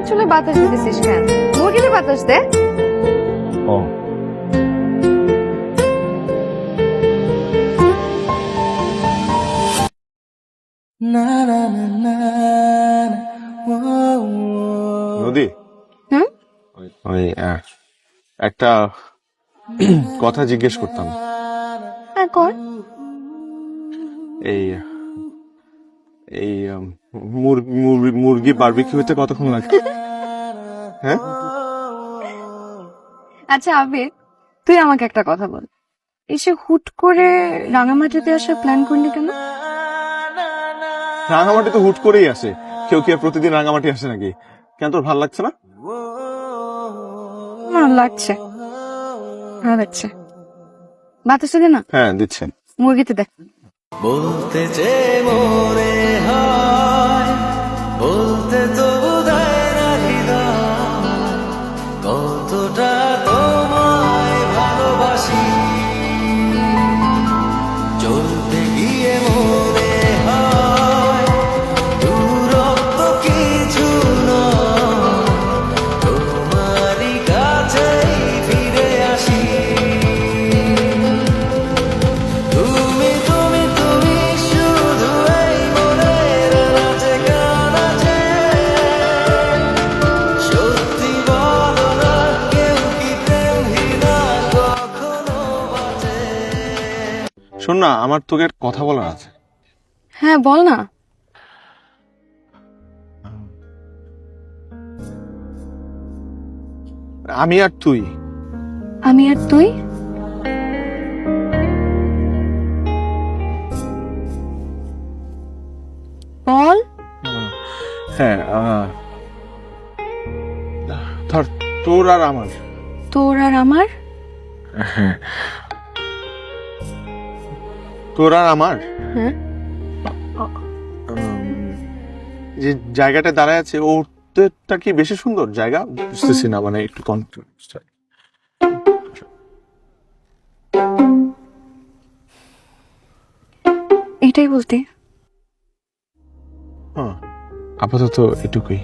আমার চুলে বাতাস দিতেছিস কেন? মুরগিতে বাতাস দে। ও নদী, হুম? ওই একটা কথা জিজ্ঞেস করতাম। হ্যাঁ কর। এই এই মুরগি বারবিকিউ হতে কতক্ষণ লাগে? হ্যাঁ, আচ্ছা আবির, তুই আমাকে একটা কথা বল, এসে হুট করে রাঙামাটিতে আসার প্ল্যান করলি কেন? রাঙামাটি তো হুট করেই আসে। কেউ কি আর প্রতিদিন রাঙামাটি আসে নাকি? কেন, তোর ভাল লাগছে না? ভালো লাগছে, ভালো লাগছে। বাতাসটা দে না। হ্যাঁ, দিচ্ছেন। মুরগিতে দেখ। বলতে যে মনে হয় বলতে তো দেয় না হৃদয়, কতটা তোমায় ভালোবাসি। চলতে গিয়ে মনে হয় দূরত্ব কিছু নয়, তোমারই কাছেই ফিরে আসি। তুমি তুমি তুমি শুধু এই মনের নাচে গানাচে, সত্যি বলো না কেউ কি প্রেমহীনা কখনো বাঁচে? শোন না, আমার তোকে একটা কথা বলার আছে। হ্যাঁ বল না। আমি আর তুই, আমি আর তুই? বল। হ্যাঁ, ধর তোর আর আমার। তোর আর আমার? হ্যাঁ, তোর আর আমার হ্যাঁ। যে জায়গাটা দাঁড়ায় আছে ওটা কি বেশি সুন্দর জায়গা? বুঝতেছি না, মানে একটু কনফিউজ। এটাই বলতে। হ্যাঁ, আপাতত এটুকুই।